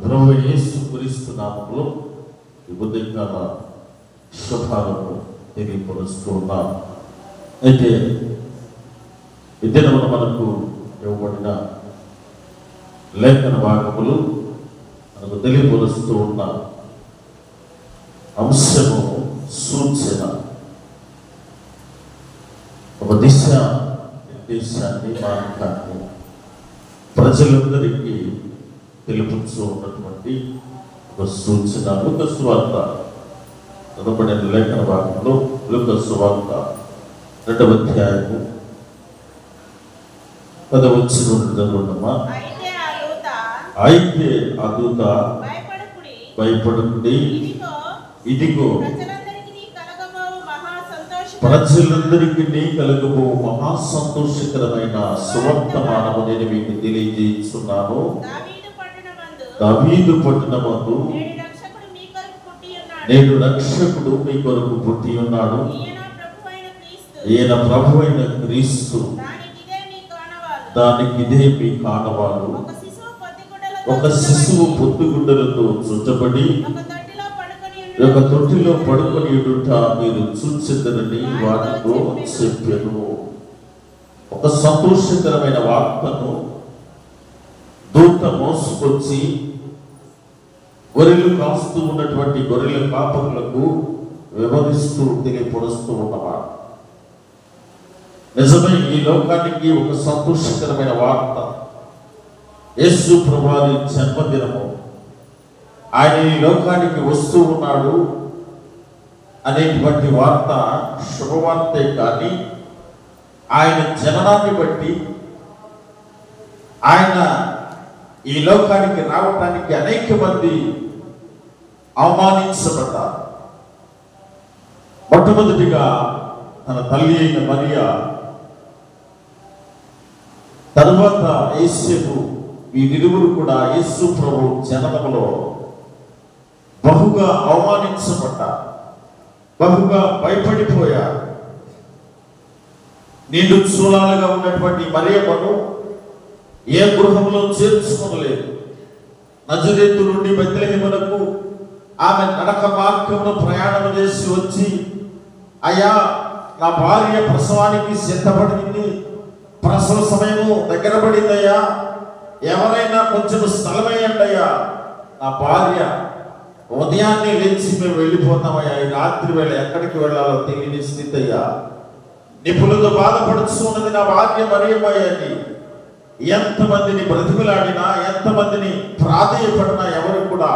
ప్రభు యేసు క్రీస్తు నామములో ఈ ఉదయకాల శుభాలను తెలియపరుస్తూ ఉన్నాం. అయితే ఈ దినమున మనకు ఇవ్వబడిన లేఖన భాగములు మనకు తెలియపరుస్తూ ఉన్న అంశము సూచన, ఒక దిశ నిర్దేశాన్ని, మార్గాన్ని ప్రజలందరికీ తెలుపుతూ ఉన్నటువంటి ఒక సూచన. లూకా సువార్త చదవబడిన లేఖన భాగంలో లూకా సువార్త 2వ అధ్యాయము 10వ వచనం చదువుదామా. అయితే ఆ దూత భయపడకుడి, ఇదిగో ప్రజలందరికీ కలగబో మహా సంతోషకరమైన సువర్తమానము నేను మీకు తెలియజేస్తున్నాను. దావీదు పట్టణమందు నేడు రక్షకుడు మీ కొరకు పుట్టి ఉన్నాడు. ఈయన ప్రభువైన క్రీస్తు. దానికి ఇదే మీ కానవాలు. ఒక శిశువు పొత్తుగుడ్డలతో చుట్టబడి ఒక తొట్టిలో పడుకొని ఉంట మీరు చూచెదరని వారితో చెప్పాను. ఒక సంతోషకరమైన వార్తను దూత మోసుకొచ్చి గొర్రెలు కాస్తూ ఉన్నటువంటి గొర్రెల కాపరులకు వివరిస్తూ తెలియపరుస్తూ ఉన్నవాడు. నిజమే, ఈ లోకానికి ఒక సంతోషకరమైన వార్త. యేసు ప్రభువారి జన్మదినము, ఆయన ఈ లోకానికి వస్తూ ఉన్నాడు అనేటువంటి వార్త శుభవార్తే. కానీ ఆయన జననాన్ని బట్టి, ఆయన ఈ లోకానికి రావటానికి అనేక మంది అవమానించబడ్డారు. మొట్టమొదటిగా తన తల్లి అయిన మరియా, తరువాత యేసేపు, వీరిరువురు కూడా యేసు ప్రభు జననములో బహుగా అవమానించబడ్డారు, బహుగా భయపడిపోయారు. నిండు చూలాలుగా ఉన్నటువంటి మరియమ్మను ఏ గృహంలో చేర్చుకోలేదు. నజరేతు నుండి బెత్లెహేమునకు ఆమె నడక మార్గంలో ప్రయాణం చేసి వచ్చి, అయ్యా నా భార్య ప్రసవానికి సిద్ధపడింది, ప్రసవ సమయము దగ్గర పడిందయ్యా, ఎవరైనా కొంచెం స్థలమేయండి అయ్యా, నా భార్య ఉదయాన్నే లేచి మేము వెళ్ళిపోతామయ్యా, ఈ రాత్రి వేళ ఎక్కడికి వెళ్ళాలో తెలియని స్థితి అయ్యా, నిపుణులతో బాధపడుతున్నది నా భార్య మరియమ్మయ్యని ఎంతమందిని బ్రతిమలాడినా, ఎంతమందిని ప్రాధేయపడినా ఎవరు కూడా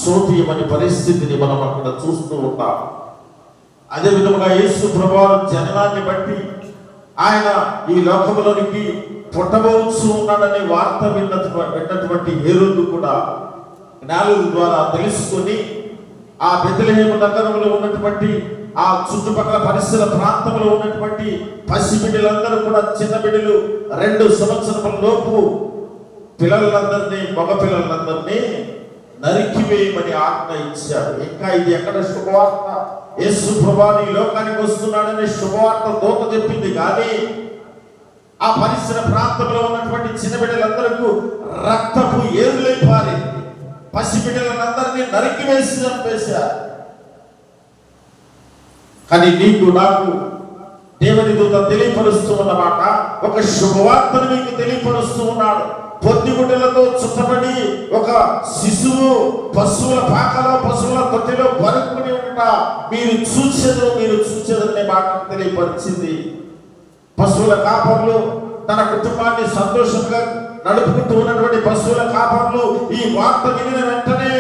సోదీయమని పరిస్థితిని మనం అక్కడ చూస్తూ ఉంటాం. అదే విధముగా యేసు ప్రభువు జననాన్ని బట్టి ఆయన ఈ లోకంలోనికి పుట్టబోచు ఉన్నాడనే వార్త విన్నటువంటి హేరోదు కూడా జ్ఞానుల ద్వారా తెలుసుకొని ఆ బెత్లెహేము నగరంలో ఉన్నటువంటి ఆ చుట్టుపక్కల పరిసర ప్రాంతంలో ఉన్నటువంటి పసిబిడ్డలందరూ కూడా, చిన్న బిడ్డలు 2 సంవత్సరముల లోపు పిల్లలందరినీ, మగ పిల్లలందరినీ నరికివేయమని ఆజ్ఞ ఇచ్చాడు. ఇంకా ఇది ఎక్కడ శుభవార్త? యేసు ప్రభువు ఈ లోకానికి వస్తున్నాడనే శుభవార్త దూత చెప్పింది. కానీ ఆ పరిసర ప్రాంతంలో ఉన్నటువంటి చిన్న బిడ్డలందరికీ రక్తపు ఏరులై పారింది. పసిబిడ్డలందరినీ నరికివేసి చంపేశారు. కానీ నీకు నాకు దేవుని దూత తెలియపరుస్తూ ఉన్నమాట, ఒక శుభవార్తను మీకు తెలియపరుస్తూ ఉన్నాడు. పొత్తిగుడ్డలతో చుట్టబడి ఒక శిశువు పశువుల పాకలో, పశువుల తొట్టిలో పరుక్కుని ఉంట మీరు చూసేదనే మాట తెలియపరిచింది. పశువుల కాపర్లు తన కుటుంబాన్ని సంతోషంగా నడుపుకుంటూ ఉన్నటువంటి పశువుల కాపర్లు ఈ వార్త వినిన వెంటనే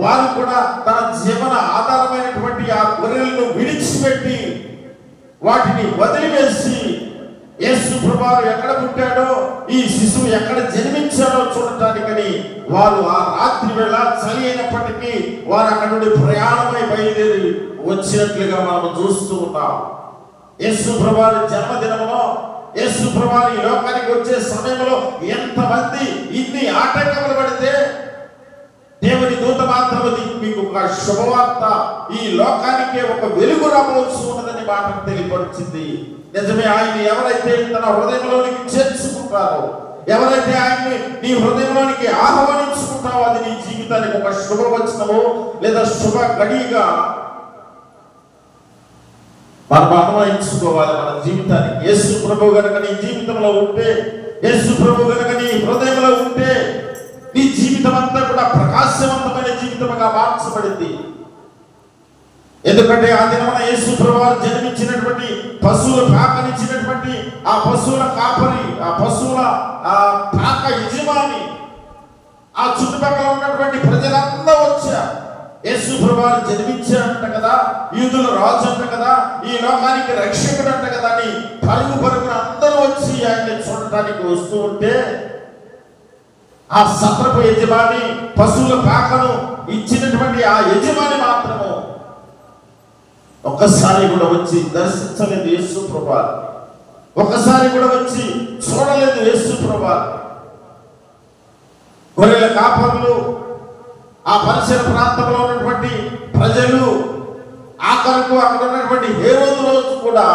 వారు కూడా తన జీవన ఆధారమైనటువంటి ఆ గొర్రెలను విడిచిపెట్టి వాటిని వదిలివేసి, యేసు ప్రభువు ఎక్కడ పుట్టాడో, ఈ శిశువు ఎక్కడ జన్మించాడో చూడటానికని వారు ఆ రాత్రి వేళ చలి అయినప్పటికీ వారు అక్కడ నుండి ప్రయాణమై బయలుదేరి వచ్చినట్లుగా మనం చూస్తూ ఉంటాం. యేసు ప్రభువు జన్మదినంలో, యేసు ప్రభువు ఈ లోకానికి వచ్చే సమయంలో ఎంతమంది ఇన్ని ఆటంకములు పడితే, దేవుని దూత మాత్రమే మీకు ఒక శుభవార్త, ఈ లోకానికే ఒక వెలుగు రాబోతు ఉన్నదని మాట తెలియపరిచింది. నిజమే, ఆయన ఎవరైతే తన హృదయంలోనికి చేర్చుకుంటారో, ఎవరైతే ఆయన్ని నీ హృదయంలోనికి ఆహ్వానిస్తారో జీవితానికి ఒక శుభవచనము లేదా శుభ గడిగా మనం అన్వయించుకోవాలి. మన జీవితానికి యేసు ప్రభు గనుక నీ జీవితంలో ఉంటే, యేసు ప్రభు గనుక నీ హృదయంలో ఉంటే, నీ జీవితం అంతా కూడా ప్రకాశవంతమైన జీవితంగా మార్చబడింది. ఎందుకంటే ఆ దినమున యేసు ప్రభువు జన్మించినటువంటి పశువుల పాకనిచ్చినటువంటి ఆ పశువుల కాపరి, ఆ పశువుల పాక యజమాని, ఆ చుట్టుపక్కల ఉన్నటువంటి ప్రజలందరూ వచ్చారు. యేసు ప్రభువు జన్మించారంట కదా, యూదుల రాజు అంట కదా, ఈ లోకానికి రక్షకుడు అంట కదా అని పరుగు పరుగున అందరూ వచ్చి ఆయన్ని చూడటానికి వస్తూ ఉంటే, ఆ సత్రపు యజమాని పశువుల పాకను ఇచ్చినటువంటి ఆ యజమాని మాత్రము ఒక్కసారి కూడా వచ్చి దర్శించలేదు యేసు ప్రభువు. ఒక్కసారి కూడా వచ్చి చూడలేదు యేసు ప్రభువు. గొర్రెల కాపరులు, ఆ పరిసర ప్రాంతంలో ఉన్నటువంటి ప్రజలు, ఆఖరకు అక్కడ ఉన్నటువంటి హేరోదు రోజు కూడా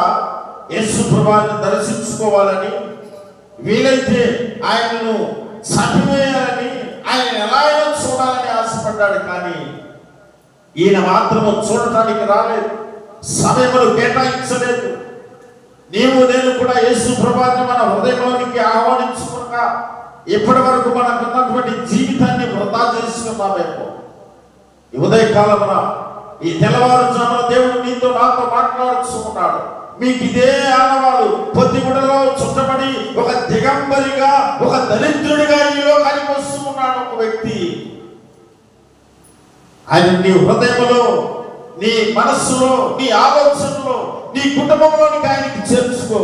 యేసు ప్రభువుని దర్శించుకోవాలని, వీలైతే ఆయనను చంపివేయాలని, ఆయన ఎలా అయినా చూడాలని ఆశపడ్డాడు. కానీ ఈయన మాత్రము చూడటానికి రాలేదు, సమయములు కేటాయించలేదు. నీవు నేను కూడా యేసు ప్రభువుని మన హృదయంలోనికి ఆహ్వానించుకున్నా ఇప్పటి వరకు మనకున్నటువంటి జీవితాన్ని వృధా చేసుకున్నామేమో. ఈ ఉదయకాలమున, ఈ తెల్లవారుజామున దేవుడు నీతో నాతో మాట్లాడుతూ ఉన్నాడు. మీకు ఇదే ఆనవాళ్ళు, పొద్దుగుడలో చుట్టబడి ఒక దిగంబరిగా, ఒక దరిద్రుడిగా ఈ లోకానికి వస్తూ ఉన్నాడు ఒక వ్యక్తి. ఆయన నీ హృదయంలో, నీ మనస్సులో, నీ ఆలోచనలో, నీ కుటుంబంలోనికి ఆయనకి చేర్చుకో.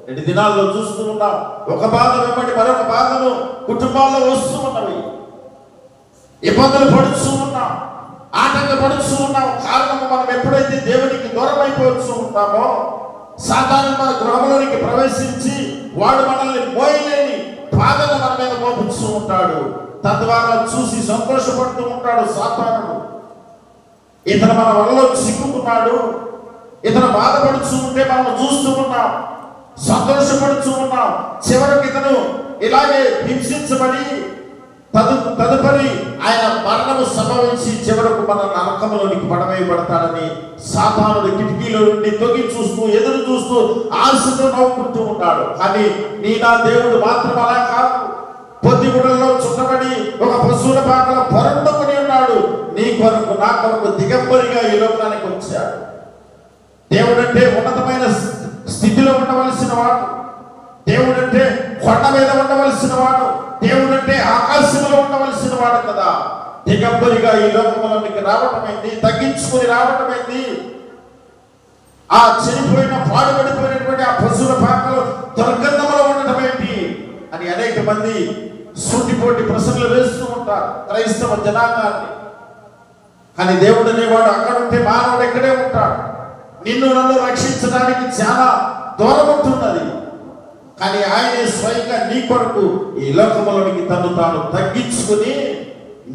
2 దినాల్లో చూస్తూ ఉన్నాం, ఒక బాధ వెంబడి మరొక బాధను కుటుంబాల్లో వస్తూ ఉన్నవి. ఇబ్బందులు పడుతూ ఉన్నాం, ఆటంకపడుతూ ఉన్నాం. కారణము మనం ఎప్పుడైతే దేవునికి దూరం అయిపోతూ ఉంటామో, సాతాను మన గృహంలోనికి ప్రవేశించి వాడు మనల్ని మోయలేని బాధను మన మీద మోపుతూ ఉంటాడు. తద్వారా చూసి సంతోషపడుతూ ఉంటాడు సాతానుడు. ఇతను మన వలలో చిక్కుకున్నాడు, ఇతను బాధపడుతూ ఉంటే మనం చూస్తూ ఉన్నాం, సంతోషపడుతూ ఉన్నాం. చివరికి ఇతను ఇలాగే హింసించబడి తదుపరి ఆయన మరణము సంభవించి చివరకు మన నరకములోనికి పడవేయబడతాడని సాతానుడు కిటికీలో నుండి తొగి చూస్తూ, ఎదురు చూస్తూ, ఆశతో నవ్వుకుంటూ ఉన్నాడు. కానీ నా దేవుడు మాత్రం అలా కాదు. పొద్దుగుడల్లో చుట్టబడి ఒక పశువుల పాకలో పొరండుకొని ఉన్నాడు. నీ కొరకు, నా కొరకు దిగంబరిగా ఈ లోకానికి వచ్చాడు. దేవుడంటే ఉన్నతమైన స్థితిలో ఉండవలసిన వాడు, దేవుడంటే కొండ మీద ఉండవలసిన వాడు, దేవుడంటే ఆకాశంలో ఉండవలసిన వాడు కదా. దిగంబరిగా ఈ లోకంలోనికి రావటమైంది, తగ్గించుకొని రావటమైంది. ఆ చనిపోయిన, పాడుపడిపోయినటువంటి ఆ పశువుల పాకలో దుర్గంధంలో ఉండటమేంటి అని అనేక మంది సూటిపోటి ప్రశ్నలు వేస్తూ ఉంటారు క్రైస్తవ జనాంగాన్ని. కానీ దేవుడు అనేవాడు అక్కడ ఉంటే మానవుడు ఎక్కడే ఉంటాడు. నిన్ను నన్ను రక్షించడానికి చాలా దూరం ఉంటున్నది. కానీ ఆయనే స్వయంగా నీ కొరకు ఈ లోకంలోనికి తను తాను తగ్గించుకుని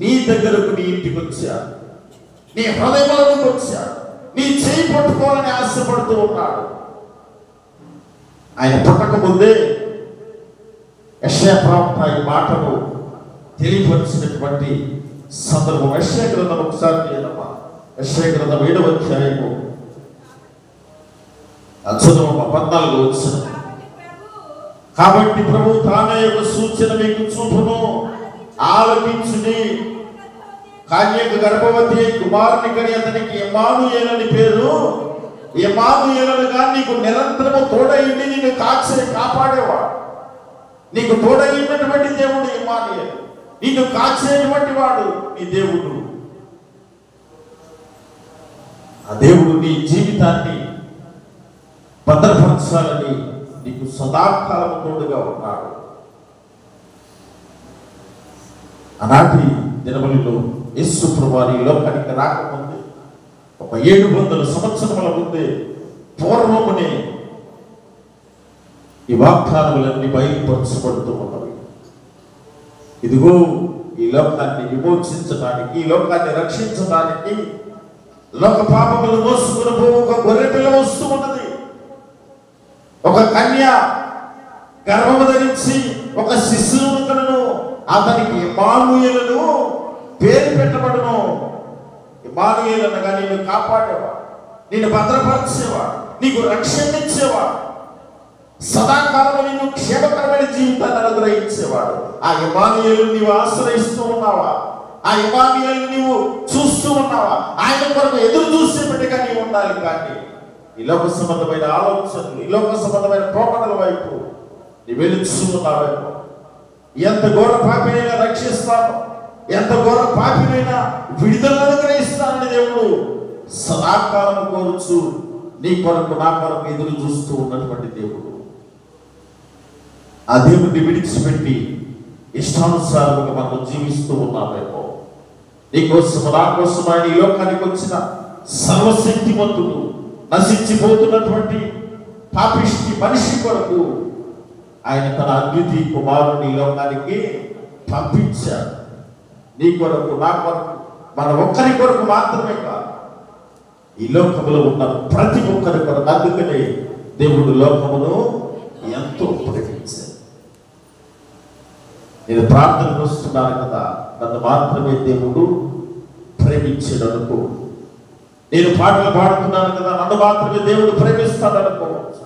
నీ దగ్గరకు, నీ ఇంటికి వచ్చాడు, నీ హృదయంలోనికి వచ్చాడు, నీ చేయి పట్టుకోవాలని ఆశపడుతూ ఉన్నాడు. ఆయన పుట్టక ముందే యెషయా ప్రవక్త ఈ మాటను తెలియపరిచినటువంటి సందర్భం. యెషయా గ్రంథం ఒకసారి చదవమ్మా. యెషయా గ్రంథం 7వ అధ్యాయము చదవమ్మా 14వ వచనం. కాబట్టి ప్రభు తానే ఒక సూచన మీకు చూపును, ఆలకించుని. కన్యక గర్భవతి కుమారుని కని అతనికి ఇమ్మానుయేలు అని పేరు. ఇమ్మానుయేలుగా నీకు నిరంతరము తోడైండి, నిన్ను కాపాడేవాడు. నీకు తోడైనటువంటి దేవుడు ఇమ్మానుయేలు, నిన్ను కాచేటువంటి వాడు నీ దేవుడు. ఆ దేవుడు నీ జీవితాన్ని భద్రపరచాలని నీకు సదాకాలము తోడుగా ఉన్నాడు. ఆనాటి దినములలో యేసు ప్రభువు ఈ లోకానికి రాకముందే, ఒక 700 సంవత్సరముల ముందే పూర్వమునే ఈ వాగ్దానములన్నీ బయలుపరచబడుతూ ఉన్నవి. ఇదిగో ఈ లోకాన్ని విమోచించడానికి, ఈ లోకాన్ని రక్షించడానికి, లోక పాపములు మోసుకుని ఒక గొర్రె పిల్ల వస్తూ ఉన్నది. ఒక కన్య గర్భము ధరించి ఒక శిశువును కనును, అతనికి ఇమ్మానుయేలును పేరు ఇమానుయేలనగా నిన్ను కాపాడేవాడు, నిన్ను భద్రపరిచేవాడు, నీకు రక్షణ ఇచ్చేవాడు, సదాకాలం నిన్ను క్షేమకరమైన జీవితాన్ని అనుగ్రహించేవాడు. ఆ ఇమానుయేలు నీవు ఆశ్రయిస్తూ ఉన్నావా? ఆ ఇమానుయేలు నీవు చూస్తూ ఉన్నావా? ఆయన కొరకు ఎదురు చూసే బిడ్డగా నీవు ఉండాలి. కానీ ఈ లోక సంబంధమైన ఆలోచనలు, ఈ లోక సంబంధమైన పోకడల వైపు నీ వెలుచూ ఉన్నావేమో. ఎంత ఘోర పాపినైనా రక్షిస్తాను, ఎంత ఘోర పాపినైనా విడుదల అనుగ్రహిస్తానని దేవుడు సదాకాలం కోరుచు నీ కొరకు నా కొరకు ఎదురు చూస్తూ ఉన్నటువంటి దేవుడు. ఆ దేవుడిని విడిచిపెట్టి ఇష్టానుసారంగా మనం జీవిస్తూ ఉన్నామేమో. నీకోసం నా కోసం ఆయన ఈ లోకానికి వచ్చిన సర్వశక్తిమంతుడు నశించిపోతున్నటువంటి పాపిష్టి మనిషి కొరకు ఆయన తన అద్వితీయ కుమారుని ఈ లోకానికి పంపించాడు. నీ కొరకు, నా కొరకు, మన ఒక్కరి కొరకు మాత్రమే కాదు, ఈ లోకములో ఉన్న ప్రతి ఒక్కరి కొరకు. అందుకనే దేవుడు లోకమును ఎంతో ప్రేమించాడు. నేను ప్రార్థనకు వస్తున్నాను కదా, నన్ను మాత్రమే దేవుడు ప్రేమించాడు అనుకో. నేను పాటలు పాడుతున్నాను కదా, నన్ను మాత్రమే దేవుడు ప్రేమిస్తాడు అనుకోవచ్చు.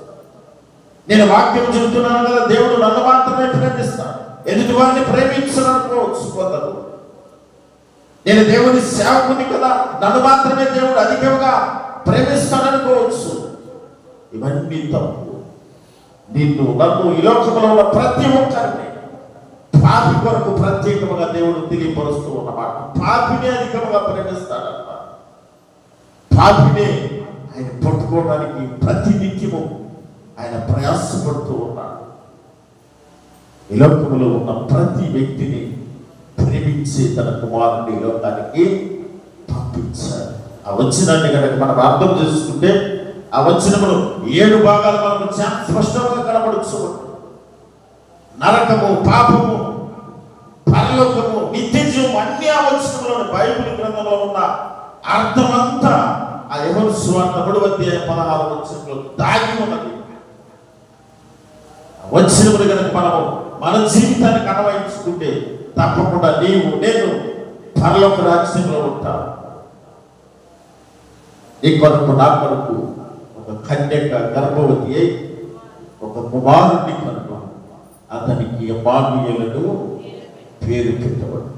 నేను వాక్యం చెబుతున్నాను కదా, దేవుడు నన్ను మాత్రమే ప్రేమిస్తాడు, ఎదుటి వారిని ప్రేమించను అనుకోవచ్చు కొందరు. నేను దేవుని సేవకుని కదా, నన్ను మాత్రమే దేవుడు అధికంగా ప్రేమిస్తాడు అనుకోవచ్చు. ఇవన్నీ తప్పు. నిన్ను, నన్ను, ఈ లోకంలో ఉన్న ప్రతి ఒక్కరిని పాపి కొరకు ప్రత్యేకంగా దేవుడు తెలియపరుస్తూ ఉన్నమాట. పాపిని అధికంగా ప్రేమిస్తాడన్న, పాపిని ఆయన పట్టుకోవడానికి ప్రతి నిత్యము ఆయన ప్రయాసపడుతూ ఉన్నాడు. ఈ లోకంలో ఉన్న ప్రతి వ్యక్తిని ప్రేమించి తన కుమారుని ఈ లోకానికి పంపించాడు. ఆ వచనాన్ని కనుక మనం అర్థం చేసుకుంటే, ఆ వచనములు 7 భాగాలు మనకు చాలా స్పష్టంగా కనబడుతూ ఉంటుంది. నరకము, పాపము, పరలోకము, నిత్య జీవం అన్ని ఆ వచనంలోని బైబిల్ గ్రంథంలో ఉన్న అర్థమంతా ఆ యోహాను సువార్త 3:16 వచనంలో దాగి ఉన్నది. వచనములు కనుక మనము మన జీవితానికి అన్వయించుకుంటే తప్పకుండా నీవు, నేను పరలోక రాజ్యంలో ఉంటాను. నీ కొరకు, నా కొరకు ఒక కన్యక గర్భవతి అయి ఒక కుమారుడిని కనుక అతనికి ఇమ్మానుయేలు పేరు పెట్టబడు.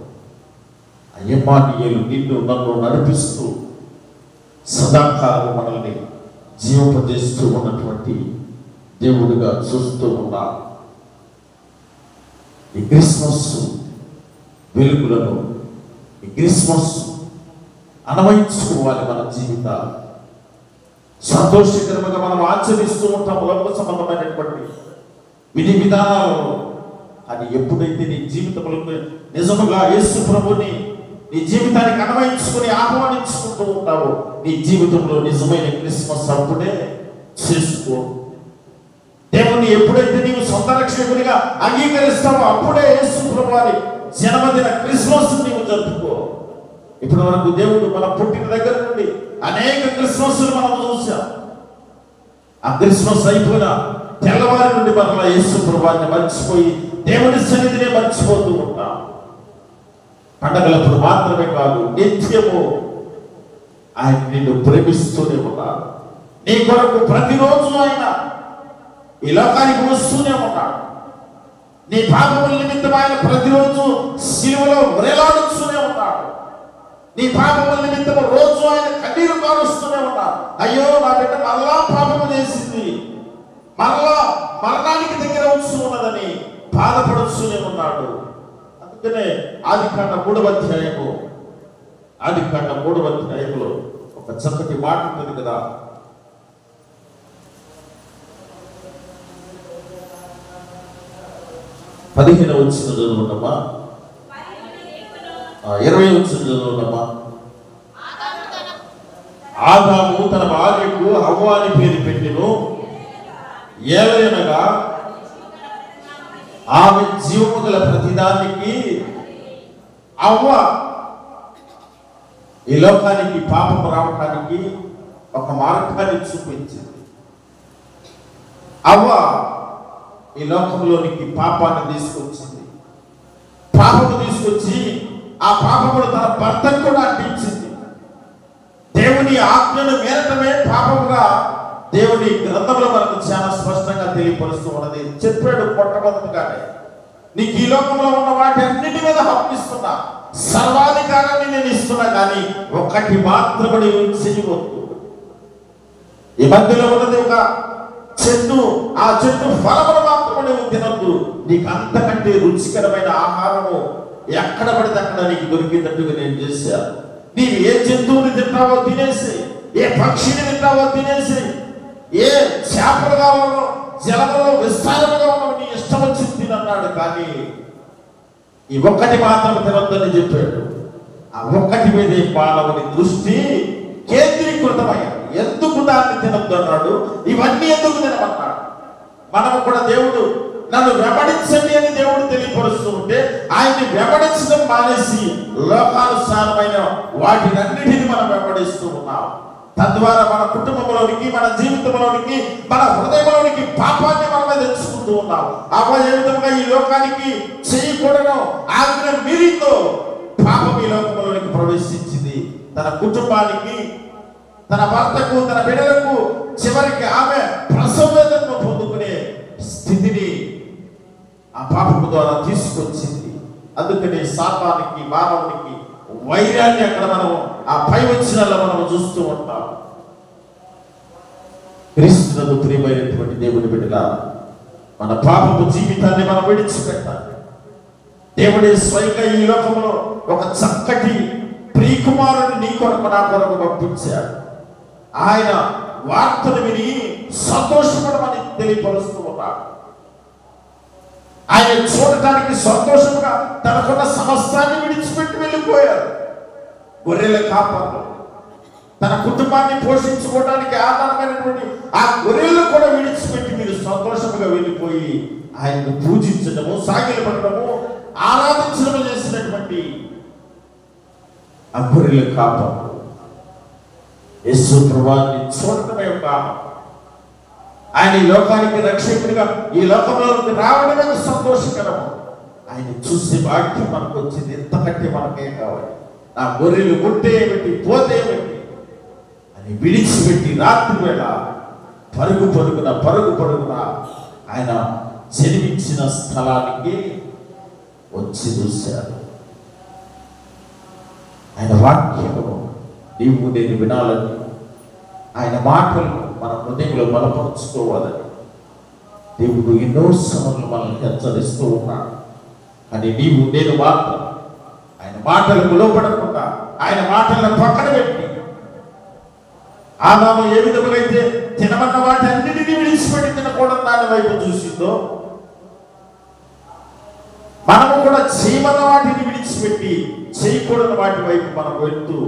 ఆ ఇమ్మానుయేలు నిన్ను, నన్ను నడిపిస్తూ సదాకాలం మనల్ని జీవింపజేస్తూ ఉన్నటువంటి దేవుడిగా చూస్తూ ఉన్నాడు. ఈ క్రిస్మస్ వెలుగులను, ఈ క్రిస్మస్ అన్వయించుకోవాలి మన జీవితాలు. సంతోషకరంగా మనం ఆచరిస్తూ ఉంటాము లోక సంబంధమైనటువంటి విధి విధానాలలో. అది ఎప్పుడైతే నీ జీవితంలో నిజముగా యేసు ప్రభుని నీ జీవితానికి అన్వయించుకుని ఆహ్వానించుకుంటూ ఉంటావో, నీ జీవితంలో నిజమైన క్రిస్మస్ అప్పుడే చేసుకో. దేవుని ఎప్పుడైతే నీవు సొంత రక్షకునిగా అంగీకరిస్తావో అప్పుడే యేసు ప్రభు వారి జన్మదిన క్రిస్మస్ నీవు జరుపుకో. ఇప్పటి వరకు దేవుడు మన పుట్టిన దగ్గర నుండి అనేక క్రిస్మస్లు మనం చూసాం. ఆ క్రిస్మస్ అయిపోయిన తెల్లవారి నుండి మరలా యేసు ప్రభువాన్ని మర్చిపోయి దేవుని సన్నిధినే మర్చిపోతూ ఉంటాం. పండగలప్పుడు మాత్రమే కాదు, నిత్యము ఆయన నిన్ను ప్రేమిస్తూనే ఉన్నాడు. నీ కొరకు ప్రతిరోజు ఆయన ఈ లోకానికి వస్తూనే ఉన్నాడు. నీ పాపముల నిమిత్తం ఆయన ప్రతిరోజు సిలువలో వేలాడుతూనే ఉన్నాడు. నీ పాపముల నిమిత్తం రోజు ఆయన కన్నీరు కారుస్తూనే ఉన్నాడు. అయ్యో నా బిడ్డ మరలా పాపము చేసింది, మరలా మరణానికి దగ్గర వస్తూ ఉన్నదని బాధపడుతూనే ఉన్నాడు. అందుకనే ఆదికాండ 3వ అధ్యాయంలో ఒక చక్కటి మాట ఉంటుంది కదా. 15వ వచనం చదువుకుంటామా, 20వ వచనం చదువుకుంటామా. ఆదాము తన భార్యకు హవ్వ అని పేరు పెట్టెను, ఏలయనగా ఆమె జీవము గల ప్రతిదానికి అవ్వ ఈ లోకానికి పాపము రావటానికి ఒక మార్గాన్ని చూపించింది. అవ్వ ఈ లోకంలోనికి పాపాన్ని తీసుకొచ్చింది. పాపము తీసుకొచ్చి ఆ పాపమును తన భర్తకు కూడా అంటించింది. దేవుని ఆజ్ఞను మేరటమే పాపముగా దేవుని గ్రంథంలో మనకు చాలా స్పష్టంగా తెలియపరుస్తూ ఉన్నది. చెప్పాడు మొట్టమొదటిగానే, నీకు ఈ లోకంలో ఉన్న వాటి అన్నిటి మీద హక్కు ఇస్తున్నా, సర్వాధికారాన్ని నేను ఇస్తున్నా, కానీ ఒకటి మాత్రమే నీవు చేయవద్దు. ఈ మధ్యలో ఉన్నది ఒక చెట్టు, ఆ చెట్టు ఫలములు మాత్రమే నువ్వు తినద్దు. నీకు అంతకంటే రుచికరమైన ఆహారము ఎక్కడ పడితే అక్కడ నీకు దొరికేటట్టుగా నేను చేశాను. నీవు ఏ జంతువుని తింటావో తినేసి, ఏ పక్షిని తింటావో తినేసి, ఏ చేపలుగా ఉన్నో జలములో విస్తారముగా ఉన్నో నీ ఇష్టం వచ్చింది తినన్నాడు. కానీ ఈ ఒక్కటి మాత్రం తినొద్దని చెప్పాడు. ఆ ఒక్కటి మీదే మానవుని దృష్టి కేంద్రీకృతమయ్యాడు. ఎందుకు దాన్ని తినొద్దు అన్నాడు? ఇవన్నీ ఎందుకు తినమన్నాడు? మనము కూడా దేవుడు నన్ను వెంబడించండి అని దేవుడు తెలియపరుస్తూ ఉంటే ఆయన్ని వెంబడించడం మానేసి లోకానుసారమైన వాటినన్నిటిని మనం వెంబడిస్తూ ఉన్నాం. తద్వారా మన కుటుంబంలోనికి, మన జీవితంలోనికి, మన హృదయంలోనికి పాపాన్ని మనమే తెచ్చుకుంటూ ఉన్నాం. ఏ విధంగా ఈ లోకానికి చేయకూడదు ఆజ్ఞ మీరిందో పాపం ఈ లోకంలోనికి ప్రవేశించింది. తన కుటుంబానికి, తన భర్తకు, తన బిడ్డలకు, చివరికి ఆమె ప్రసవ వేదనను పొందుకునే స్థితిని ఆ పాపము ద్వారా తీసుకొచ్చింది. అందుకని సాతానికి, మానవునికి వైరాన్ని అక్కడ మనం ఆ పై వచ్చినలో మనం చూస్తూ ఉంటాం. క్రీస్తునందు ప్రియమైనటువంటి దేవుని బిడ్డలా, మన పాపపు జీవితాన్ని మనం విడిచిపెట్టాలి. దేవుడే స్వయంగా ఈ లోకంలో ఒక చక్కటి ప్రియకుమారుని నీ కొరకు, నా కొరకు పంపించాడు. ఆయన వార్తను విని సంతోషపడమని తెలియపరుస్తూ ఉన్నాడు. ఆయన చూడటానికి సంతోషంగా తనకున్న సమస్తాన్ని విడిచిపెట్టి వెళ్ళిపోయారు. గొర్రెల కాపర్లు తన కుటుంబాన్ని పోషించుకోవడానికి ఆధారమైనటువంటి ఆ గొర్రెలను కూడా విడిచిపెట్టి మీరు సంతోషంగా వెళ్ళిపోయి ఆయనను పూజించడము, సాగిలపడము, ఆరాధించడము చేసినటువంటి ఆ గొర్రెల కాపర్లు యేసు ప్రభువుని చూడటమే ఒక ఆయన ఈ లోకానికి రక్షకుడిగా ఈ లోకంలోకి రావడమే సంతోషకరము. ఆయన చూసే భాగ్యం మనకు వచ్చింది. ఎంతకంటే మనకేం కావాలి? నా గొర్రెలు ఉంటే ఏమిటి, పోతే ఏమిటి అని విడిచిపెట్టి రాత్రి వేళ పరుగు పరుగున ఆయన జన్మించిన స్థలానికి వచ్చి చూశారు. ఆయన వాక్యము నీవు నేను వినాలని, ఆయన మాటలు మన హృదయంలో బలపరుచుకోవాలని దేవుడు ఎన్నో సమయంలో మనల్ని హెచ్చరిస్తూ ఉన్నాడు. కానీ నీవు నేను మాత్రం ఆయన మాటలకు లోపడకుండా, ఆయన మాటలను పక్కన పెట్టి, ఆదాము ఏ విధముగా అయితే తినమన్న వాటి అన్నిటినీ విడిచిపెట్టి తినకూడదు దాని వైపు చూసిందో, మనము కూడా చేయమన్న వాటిని విడిచిపెట్టి చేయకూడని వాటి వైపు మనం వెళ్తూ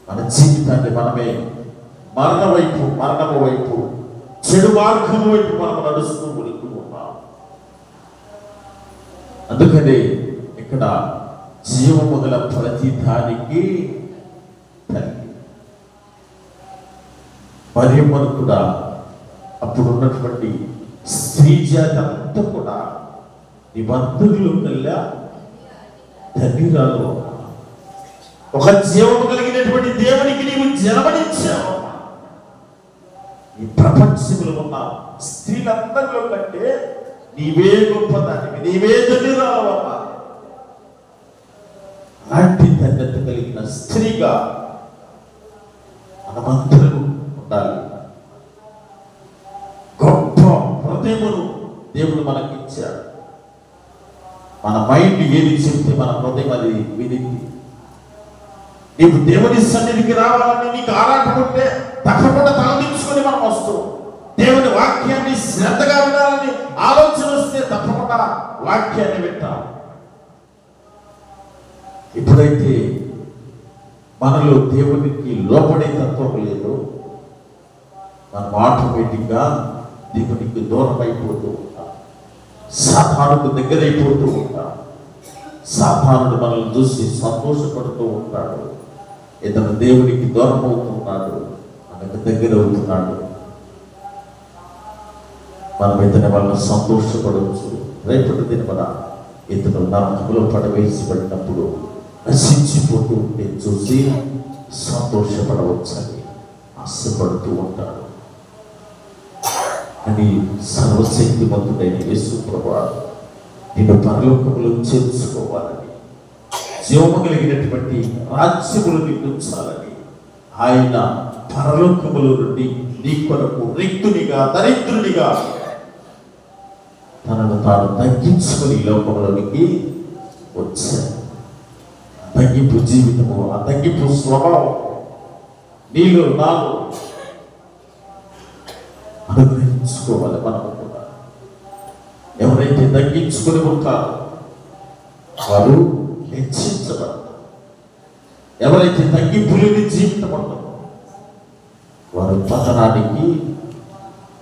మన జీవితాన్ని మనమే మరణము వైపు చెడు మార్గం వైపు మనం నడుస్తూ వెళుతూ ఉన్నాం. అందుకనే ఇక్కడ జీవము గల ప్రతి దానికి తల్లి మరియమ్మను కూడా అప్పుడు ఉన్నటువంటి స్త్రీ జాతి అంతా కూడా నిబంధనలు కల్లా ధన్యురాలు. ఒక జీవము కలిగినటువంటి దేవునికి నీవు జన్మనిచ్చావు. ఈ ప్రపంచంలో ఉన్న స్త్రీలందరిలో కంటే నీవే గొప్పదానికి, నీవే ధన్యురాలవమ్మా. అలాంటి ధన్యత కలిగిన స్త్రీగా మనమందరూ ఉండాలి. గొప్ప హృదయమును దేవుడు మనకిచ్చాడు. మన మైండ్ ఏది చెప్తే మన హృదయం అది వినింది. నీవు దేవుని సన్నిధికి రావాలని నీకు ఆరాటం ఉంటే తప్పకుండా తలదించుకొని మనం వస్తూ, దేవుని వాక్యాన్ని శ్రద్ధగా వినాలని ఆలోచన వస్తే తప్పకుండా వాక్యాన్ని వింటాం. ఎప్పుడైతే మనలో దేవునికి లోపడే తత్వం లేదు, మనం ఆటోమేటిక్గా దేవునికి దూరం అయిపోతూ ఉంటాం, సాధారణకు దగ్గరైపోతూ ఉంటాం. సాధారణుడు మనల్ని చూసి సంతోషపడుతూ ఉంటాడు. ఇతను దేవునికి దూరం అవుతున్నాడు, మనకు దగ్గర అవుతున్నాడు. మనం ఇతని వల్ల సంతోషపడవచ్చు. రేపటి దినమున ఇతను నరకంలో పడవేసిపడినప్పుడు నశించిపోతూ ఉంటే చూసి సంతోషపడవచ్చని ఆశపడుతూ ఉంటాడు. అని సర్వశక్తిమంతుడైన యేసు ప్రభువా నిన్ను పరలోకములో చేర్చుకోవాలని, జీవము కలిగినటువంటి రాజ్యములు నిర్మించాలని ఆయన పరలోకములో నుండి నీ కొరకు రిక్తునిగా దరిద్రునిగా తనను తాను తగ్గించుకొని ఈ లోకంలోనికి వచ్చాడు. తగ్గింపు జీవితము, ఆ తగ్గింపు స్వభావం నీలో నాలో అనుగ్రహించుకోవాలి. మనము కూడా ఎవరైతే తగ్గించుకొని ఉంటారో వారు హెచ్చించబడతారు. ఎవరైతే తగ్గింపులేని జీవితం ఉంటారో వారు పతనానికి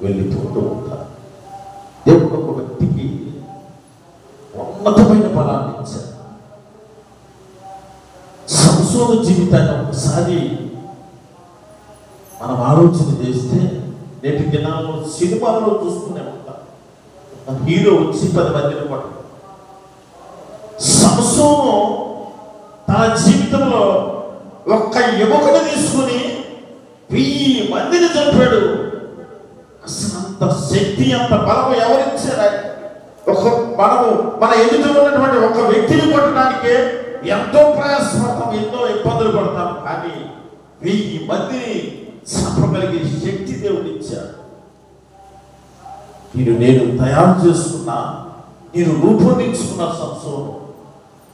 వెళ్ళిపోతూ ఉంటారు. దేవుడు ఒక వ్యక్తికి ఉన్నతమైన బలాన్ని ఇచ్చారు. సంసోను జీవితాన్ని ఒకసారి మనం ఆలోచన చేస్తే నేటి దినాల్లో సినిమాల్లో చూస్తూనే ఉంటాం. హీరో వచ్చి 10 మందిని పట్టు. సంసోను తన జీవితంలో ఒక్క యువకుని తీసుకుని 1000 మందిని చంపాడు. అసలు అంత శక్తి, అంత బలము ఎవరిచ్చారు? మన ఎదుట ఉన్నటువంటి ఒక వ్యక్తిని కొట్టడానికే ఎంతో ప్రయాసపడతాం, ఎన్నో ఇబ్బందులు పడతాం. కానీ 1000 మందిని చంపగలిగే శక్తి దేవుడు ఇచ్చాడు. నేను తయారు చేసుకున్నా, నేను రూపొందించుకున్న సంసోను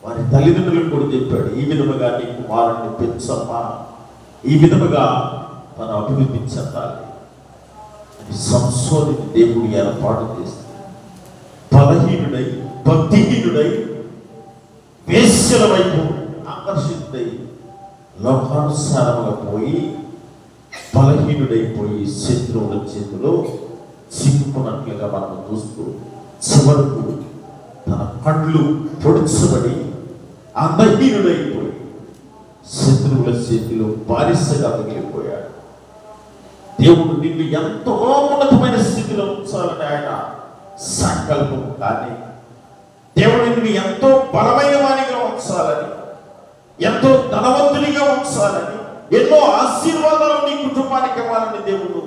వారి తల్లిదండ్రులకు కూడా చెప్పాడు, ఈ విధముగా నీ కుమారుడిని పెంచమ్మా, ఈ విధముగా తన అభివృద్ధి చెందాలి అని సంసోనుని దేవుడు ఏర్పాటు చేస్తే బలహీనుడై, భక్తిహీనుడై, వేశ్యల వైపు ఆకర్షితుడై, లోకానుసారముగా పోయి బలహీనుడైపోయి శత్రువుల చేతిలో చిక్కుకున్నట్లుగా మనం చూస్తూ చివరకు తన కళ్ళు పొడుచబడి అందహీనుడైపోయి శత్రువుల చేతిలో బానిసగా మిగిలిపోయాడు. దేవుడు నిన్ను ఎంతో ఉన్నతమైన స్థితిలో ఉంచాలని ఆయన సంకల్పం. కానీ దేవుడు నిన్ను ఎంతో బలమైన వానిగా ఉంచాలని, ఎంతో ధనవంతునిగా ఉంచాలని, ఎన్నో ఆశీర్వాదాలు నీ కుటుంబానికి ఇవ్వాలని దేవుడు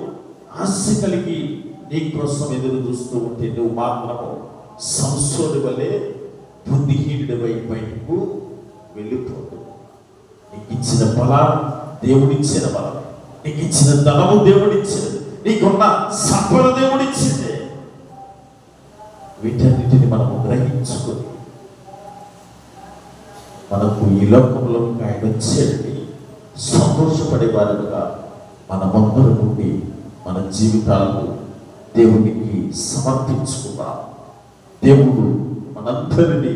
ఆశ కలిగి నీ కోసం ఎదురు చూస్తూ ఉంటే నువ్వు మాత్రము సంసోను వలె బుద్ధిహీనుడివై బయటకు వెళ్ళిపోదు. నీకు ఇచ్చిన బలం దేవుడిచ్చిన బలం, నీకు ఇచ్చిన ధనము దేవుడిచ్చినది, నీకున్న సంపద దేవుడిచ్చింది. వీటన్నిటిని మనము గ్రహించుకొని మనకు ఈ లోకంలో ఆయన వచ్చేది సంతోషపడే వారుగా మనమందరూ నుండి మన జీవితాలను దేవునికి సమర్పించుకున్నాం. దేవుడు మనందరినీ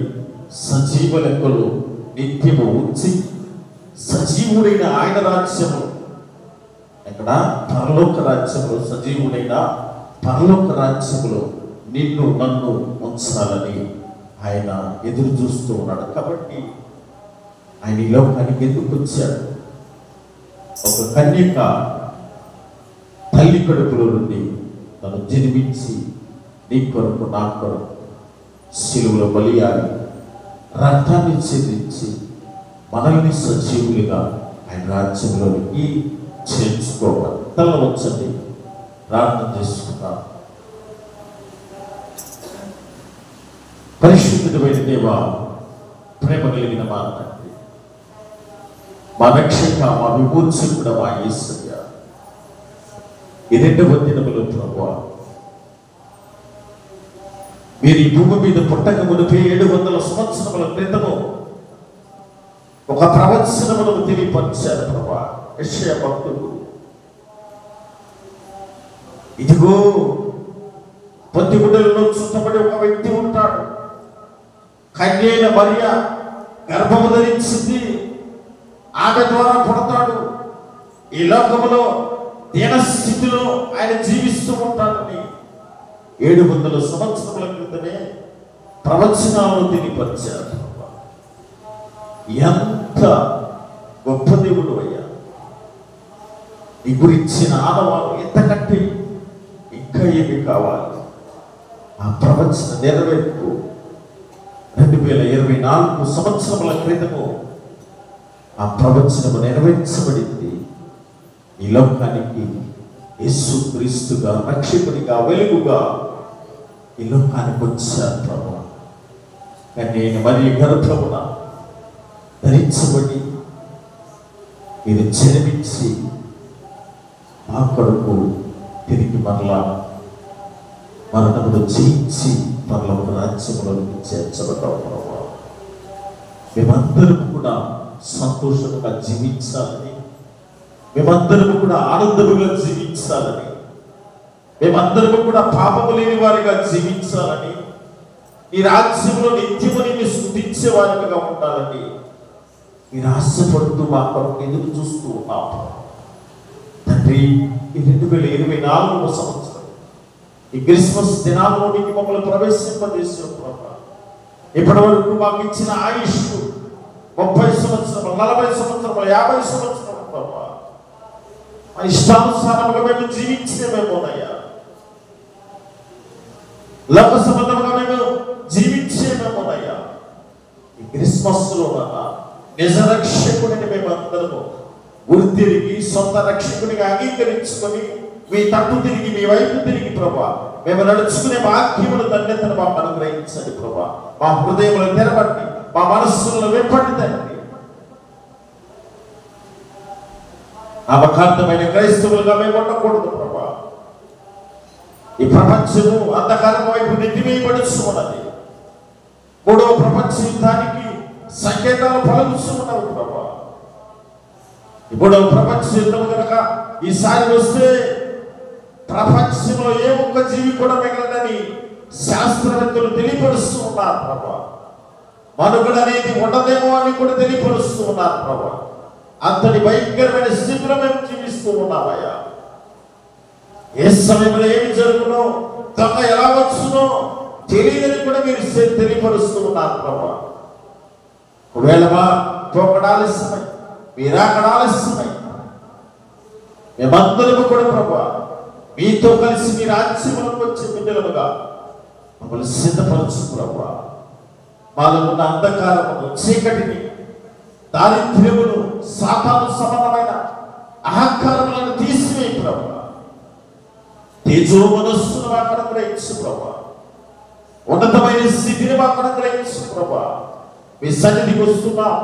సజీవ లెక్కలో నిత్యము ఉంచి సజీవుడైన ఆయన రాజ్యము, ఎక్కడ పరలోక రాజ్యములో, సజీవుడైన పరలోక రాజ్యములో నిన్ను నన్ను ఉంచాలని ఆయన ఎదురు చూస్తూ ఉన్నాడు. కాబట్టి ఆయన ఈ లోకానికి ఎందుకు వచ్చాడు? ఒక కన్యక తల్లి కడుపులో నుండి తను జన్మించి నీ కొరకు నా కొరకు శిలువలో బలియాలి, రక్తాన్ని చెందించి మనల్ని సజీవులుగా ఆయన రాజ్యంలోనికి చేర్చుకోవాలి. తల వచ్చండి, ప్రార్థన చేసుకుందాం. పరిశుద్ధుడైన దేవా, ప్రేమ కలిగిన మా తండ్రి, మా రక్షక, మా విమోచకుడు, మా యేసయ్య, ఈ 2వ దినములో ప్రభువా మీరు ఈ భూమి మీద పుట్టక మునిపే 700 సంవత్సరముల క్రితము ఒక ప్రవచనమును తెలియపరిచారు ప్రభువా. యెషయా భక్తుడు, ఇదిగో పొత్తిగుడ్డలలో చుట్టబడి ఒక వ్యక్తి ఉంటాడు, కన్యైన మరియ గర్భము ధరించింది, ఆమె ద్వారా పుడతాడు, ఈ లోకములో దీనస్థితిలో ఆయన జీవిస్తూ ఉంటాడని 700 సంవత్సరముల క్రితమే ప్రవచనాలను తెలియపరిచారు. ఎంత గొప్ప దేవుడు అయ్యా! నీ గురించిన ఆనవాలు ఎంతకంటే ఇంకా ఏమి కావాలి? ఆ ప్రవచన నెరవేర్పు 2024 సంవత్సరముల క్రితము ఆ ప్రవచనము నెరవేర్చబడింది. ఈ లోకానికి యేసుక్రీస్తుగా రక్షకుడిగా వెలుగుగా ఈ లోకానికి వచ్చారు ప్రభు. కానీ నేను మరి గర్భమున ధరించబడి మీరు జన్మించి మా కొరకు తిరిగి మరలా మరణమును జయించి మరలా ఒక రాజ్యములోకి చేర్చబడ్డావు ప్రభు. మేమందరం కూడా సంతోషంగా జీవించాలని, మేమందరము కూడా ఆనందముగా జీవించాలని, మేమందరము కూడా పాపము లేని వారిగా జీవించాలని, ఈ రాజ్యంలో నిత్యము నిన్ను స్తుతించే వారిగా ఉండాలని మీరు ఆశపడుతూ మా కొరకు ఎదురు చూస్తూ ఉన్నాము తండ్రి. ఈ 2024వ సంవత్సరం ఈ క్రిస్మస్ దినాల్లోనికి మమ్మల్ని ప్రవేశింపజేసే ప్రభు, ఇప్పటి వరకు మాకు ఇచ్చిన ఆయుష్ 30 సంవత్సరములు, 40 సంవత్సరములు, 50 సంవత్సరములు ప్రభు, మా ఇష్టానుసారముగా మేము జీవించేమేమోనయ్యా, లోక సంబంధముగా మేము జీవించేమేమోనయ్యా. ఈ క్రిస్మస్ లో నిజ రక్షకుడిని మేమందరము గుర్తిరిగి సొంత రక్షకుడిగా అంగీకరించుకొని మీ తట్టు తిరిగి మీ వైపు తిరిగి ప్రభా మేము నడుచుకునే వాక్యములు ధన్యతను మాకు అనుగ్రహించండి ప్రభా. మా హృదయములను తెరవండి, మా మనస్సులను వెంపండి తండ్రి. నామకార్థమైన క్రైస్తవులుగా మేము ఉండకూడదు ప్రభా. ఈ ప్రపంచము అంధకారం వైపు నెట్టివేయబడుచున్నది. 3వ ప్రపంచ యుద్ధానికి సంకేతాలు పలుకుతున్నవి ప్రభా. ఈ 3వ ప్రపంచ యుద్ధం కనుక ఈసారి వస్తే ప్రపంచంలో ఏ ఒక్క జీవి కూడా మిగలదని శాస్త్రవేత్తలు తెలియపరుస్తూ ఉన్నారు ప్రభా. మనుగడ అనేది ఉండదేమో అని కూడా తెలియపరుస్తూ ఉన్నారు ప్రభా. అంతటి భయంకరమైన స్థితిలో మేము జీవిస్తూ ఉన్నామయ్యా. ఏ సమయంలో ఏమి జరుగునో, దొంగ ఎలా వచ్చునో తెలియదని కూడా మీరు తెలియపరుస్తూ ఉన్నారు ప్రభా. ఒకవేళ మా పోకడాలస్యమై మీరాకడాలస్యమై మేమందరము కూడా ప్రభా మీతో కలిసి మీ రాజ్యములకు వచ్చే బిడ్డలుగా మమ్మల్ని సిద్ధపరచు ప్రభా. మాలో ఉన్న అంధకారమును, చీకటిని, దారిద్ర్యమును, సాతాను సమానమైన అహంకారములను తీసివేయి ప్రభా. తేజో మనస్సును మాకు అనుగ్రహించు ప్రభా. ఉన్నతమైన స్థితిని మాకు అనుగ్రహించు ప్రభా. మీ సన్నిధికి వస్తున్నాం,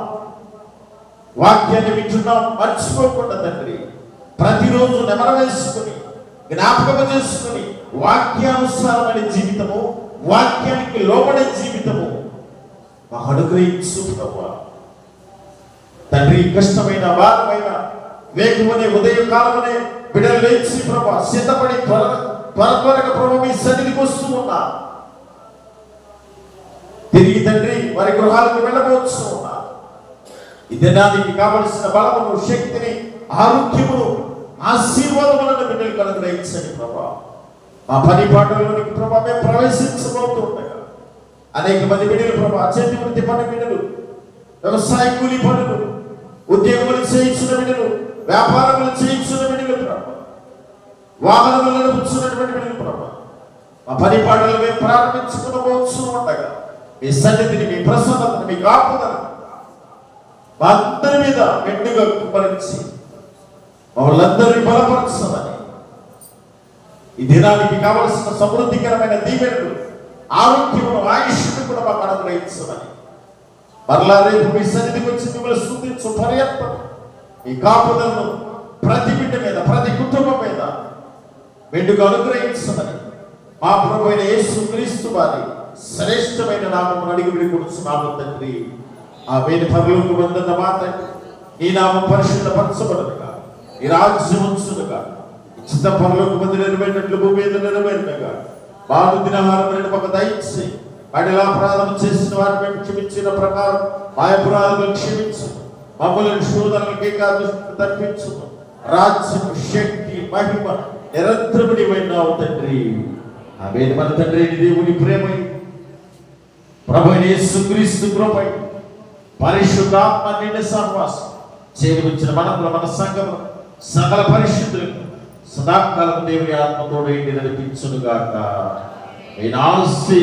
వాక్యాన్ని వింటున్నాం, మర్చిపోకుండా తండ్రి ప్రతిరోజు నెమర వేసుకుని జ్ఞాపకం చేసుకుని వాక్యానుసారమైన జీవితము, వాక్యానికి లోబడే జీవితము మాకు అనుగ్రహించు ప్రభా. తండ్రి కష్టమైన భారమైన వేగమనే ఉదయకాలమనే బిడ్డలు లేచి ప్రభా సిద్ధపడి త్వరగా ప్రభు మీ సన్నిధికి వస్తూ ఉన్నా తిరిగి తండ్రి వారి గృహాలకు వెళ్ళవచ్చు ఉన్నా. ఈ దినానికి కావలసిన బలమును, శక్తిని, ఆరోగ్యమును, ఆశీర్వాదములను బిడ్డలకు అనుగ్రహించండి ప్రభా. మా పని పాటల్లోనికి ప్రభా మేము ప్రవేశించబోతుండగా అనేక మంది బిడ్డలు ప్రభా, చేతి వృత్తి పని బిడ్డలు, వ్యవసాయ కూలి పనులు, ఉద్యోగములు చేయించిన బిడ్డలు, వ్యాపారములు చేయించిన బిడ్డలు ప్రభా, వాహనములు నడుపుతున్నటువంటి బిడ్డలు ప్రభా, మా పని పాటలు మేము ప్రారంభించుకునవచ్చు ఉండగా మీ సన్నిధిని, మీ ప్రసన్నతను, మీ కాపుదలను మా అందరి మీద మెండుగా కుమ్మరించి మమ్మల్ందరినీ బలపరచమని, ఈ దినానికి కావలసిన సమృద్ధికరమైన దీవెనలు, ఆరోగ్యమును, ఆయుష్ను కూడా మాకు అనుగ్రహించమని, మరలా రేపు మీ సన్నిధికి వచ్చి మిమ్మల్ని స్తుతించు పర్యంతం ఈ కాపుదలను ప్రతి బిడ్డ మీద, ప్రతి కుటుంబం మీద మెండుగా అనుగ్రహించమని మా ప్రభువైన యేసుక్రీస్తు వారి శ్రేష్టమైన నామమును అడిగి విడికొడుచున్నాము తండ్రి. ఆ వేడి పరలోక వందన మా తండ్రి, నీ నామం పరిశుద్ధపరచబడునుగా, నీ రాజ్యం ఉంచునుగా, చిత్త పరలోక వందన నెరవేరినట్లు భూమి మీద నెరవేరునుగా. మాను దినహారం మాకు దయచేసి, వాడిలా అపరాధం చేసిన వారిని మేము క్షమించిన ప్రకారం మా అపరాధములను క్షమించు, మమ్మల్ని శోధనలకే కాదు తప్పించు. రాజ్యం, శక్తి, మహిమ నిరంతరమునివైనావు తండ్రి. ఆమేన్. మన తండ్రి దేవుని ప్రేమై, ప్రభువైన యేసుక్రీస్తు కృపై, పరిశుద్ధాత్మ నిండి సహవాసం చేరువచ్చిన మనకు, మన సంఘము, సకల పరిశుద్ధులకు సదాకాలం దేవుని ఆత్మతోడు నడిపించునుగాక.